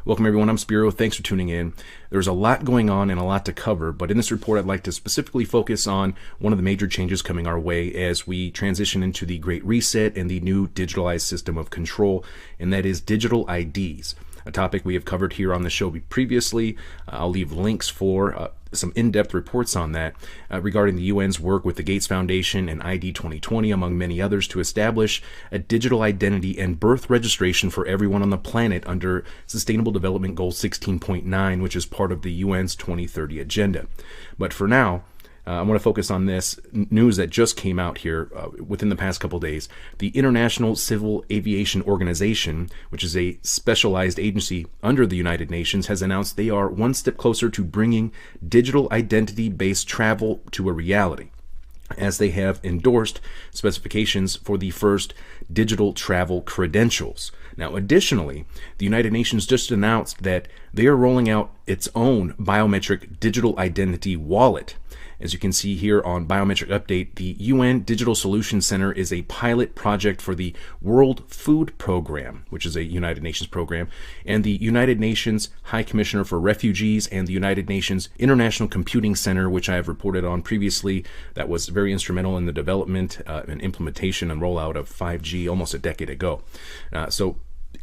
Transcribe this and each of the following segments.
Welcome everyone, I'm Spiro. Thanks for tuning in. There's a lot going on and a lot to cover, but in this report I'd like to specifically focus on one of the major changes coming our way as we transition into the Great Reset and the new digitalized system of control, and that is digital IDs. A topic we have covered here on the show previously. I'll leave links for some in-depth reports on that regarding the UN's work with the Gates Foundation and ID 2020, among many others, to establish a digital identity and birth registration for everyone on the planet under Sustainable Development Goal 16.9, which is part of the UN's 2030 agenda. But for now, I want to focus on this news that just came out here within the past couple days. The International Civil Aviation Organization, which is a specialized agency under the United Nations, has announced they are one step closer to bringing digital identity-based travel to a reality, as they have endorsed specifications for the first digital travel credentials. Now, additionally, the United Nations just announced that they are rolling out its own biometric digital identity wallet. As you can see here on Biometric Update, the UN Digital Solutions Center is a pilot project for the World Food Program, which is a United Nations program, and the United Nations High Commissioner for Refugees and the United Nations International Computing Center, which I have reported on previously, that was very instrumental in the development and implementation and rollout of 5G almost a decade ago.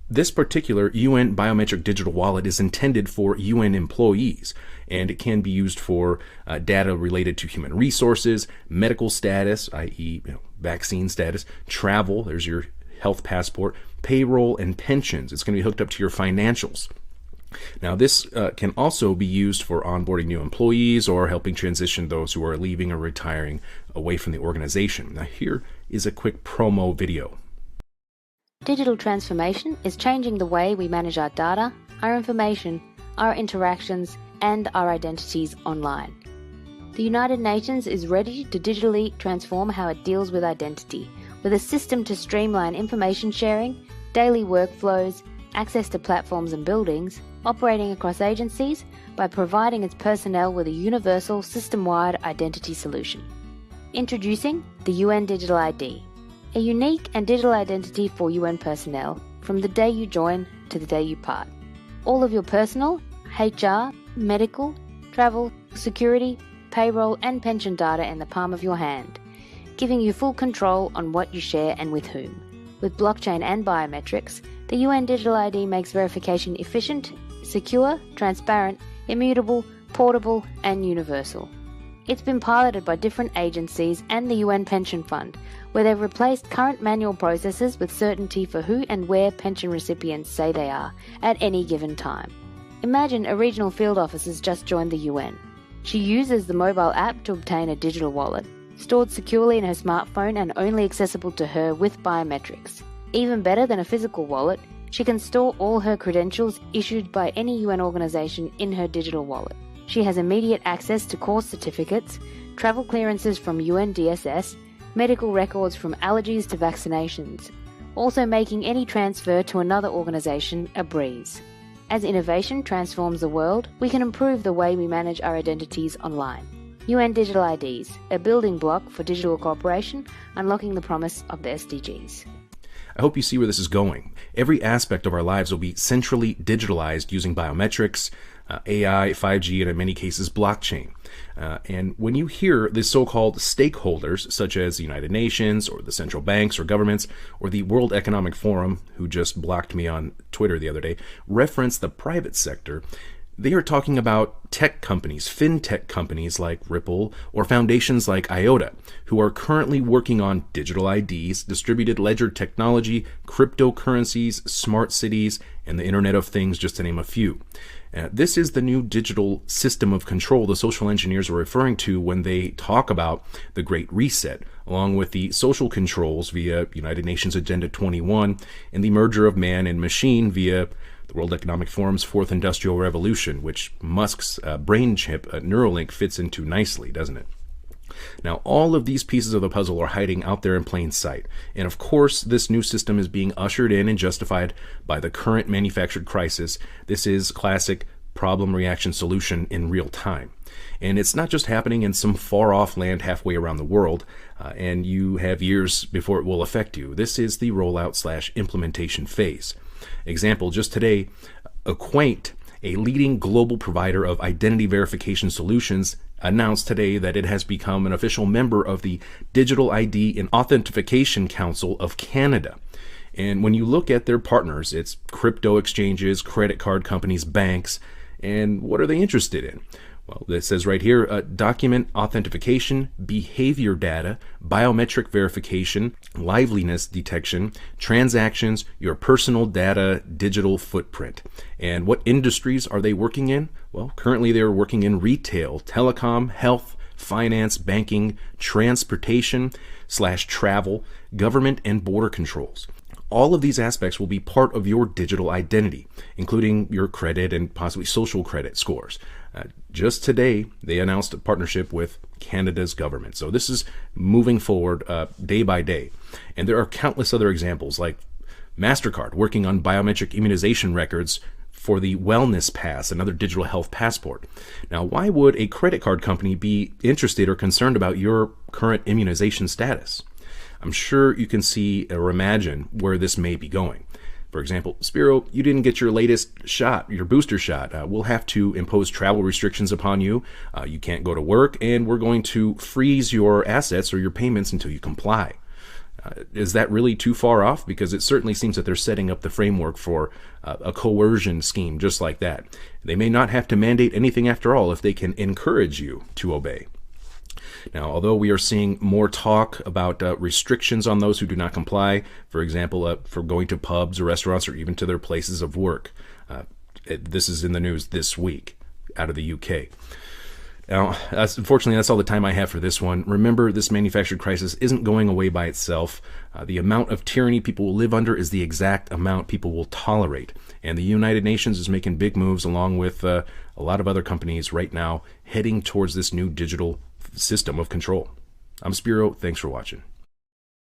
This particular UN biometric digital wallet is intended for UN employees, and it can be used for data related to human resources, medical status, i.e., vaccine status, travel, there's your health passport, payroll, and pensions. It's going to be hooked up to your financials. Now, this can also be used for onboarding new employees or helping transition those who are leaving or retiring away from the organization. Now, here is a quick promo video. Digital transformation is changing the way we manage our data, our information, our interactions, and our identities online. The United Nations is ready to digitally transform how it deals with identity, with a system to streamline information sharing, daily workflows, access to platforms and buildings, operating across agencies, by providing its personnel with a universal, system-wide identity solution. Introducing the UN Digital ID. A unique and digital identity for UN personnel from the day you join to the day you part. All of your personal, HR, medical, travel, security, payroll and pension data in the palm of your hand, giving you full control on what you share and with whom. With blockchain and biometrics, the UN Digital ID makes verification efficient, secure, transparent, immutable, portable and universal. It's been piloted by different agencies and the UN Pension Fund, where they've replaced current manual processes with certainty for who and where pension recipients say they are at any given time. Imagine a regional field officer has just joined the UN. She uses the mobile app to obtain a digital wallet, stored securely in her smartphone and only accessible to her with biometrics. Even better than a physical wallet, she can store all her credentials issued by any UN organization in her digital wallet. She has immediate access to course certificates, travel clearances from UNDSS, medical records from allergies to vaccinations, also making any transfer to another organization a breeze. As innovation transforms the world, we can improve the way we manage our identities online. UN Digital IDs, a building block for digital cooperation, unlocking the promise of the SDGs. I hope you see where this is going. Every aspect of our lives will be centrally digitalized using biometrics, AI, 5G, and in many cases blockchain. And when you hear the so-called stakeholders, such as the United Nations or the central banks or governments or the World Economic Forum, who just blocked me on Twitter the other day, reference the private sector, they are talking about tech companies, fintech companies like Ripple, or foundations like IOTA, who are currently working on digital IDs, distributed ledger technology, cryptocurrencies, smart cities, and the Internet of Things, just to name a few. This is the new digital system of control the social engineers are referring to when they talk about the Great Reset, along with the social controls via United Nations Agenda 21 and the merger of man and machine via the World Economic Forum's Fourth Industrial Revolution, which Musk's brain chip, Neuralink, fits into nicely, doesn't it? Now, all of these pieces of the puzzle are hiding out there in plain sight. And of course, this new system is being ushered in and justified by the current manufactured crisis. This is classic problem reaction solution in real time. And it's not just happening in some far-off land halfway around the world, and you have years before it will affect you. This is the rollout/implementation phase. Example, just today, Equate, a leading global provider of identity verification solutions, announced today that it has become an official member of the Digital ID and Authentication Council of Canada. And when you look at their partners, it's crypto exchanges, credit card companies, banks, and what are they interested in? Well, it says right here, document authentication, behavior data, biometric verification, liveness detection, transactions, your personal data, digital footprint. And what industries are they working in? Well, currently they're working in retail, telecom, health, finance, banking, transportation/travel, government, and border controls. All of these aspects will be part of your digital identity, including your credit and possibly social credit scores. Just today, they announced a partnership with Canada's government. So this is moving forward day by day. And there are countless other examples, like MasterCard working on biometric immunization records for the Wellness Pass, another digital health passport. Now, why would a credit card company be interested or concerned about your current immunization status? I'm sure you can see or imagine where this may be going. For example, Spiro, you didn't get your latest shot, your booster shot. We'll have to impose travel restrictions upon you. You can't go to work, and we're going to freeze your assets or your payments until you comply. Is that really too far off? Because it certainly seems that they're setting up the framework for a coercion scheme just like that. They may not have to mandate anything after all if they can encourage you to obey. Now, although we are seeing more talk about restrictions on those who do not comply, for example, for going to pubs or restaurants or even to their places of work, this is in the news this week out of the UK. Now, unfortunately, that's all the time I have for this one. Remember, this manufactured crisis isn't going away by itself. The amount of tyranny people will live under is the exact amount people will tolerate. And the United Nations is making big moves along with a lot of other companies right now heading towards this new digital system of control. I'm Spiro. Thanks for watching.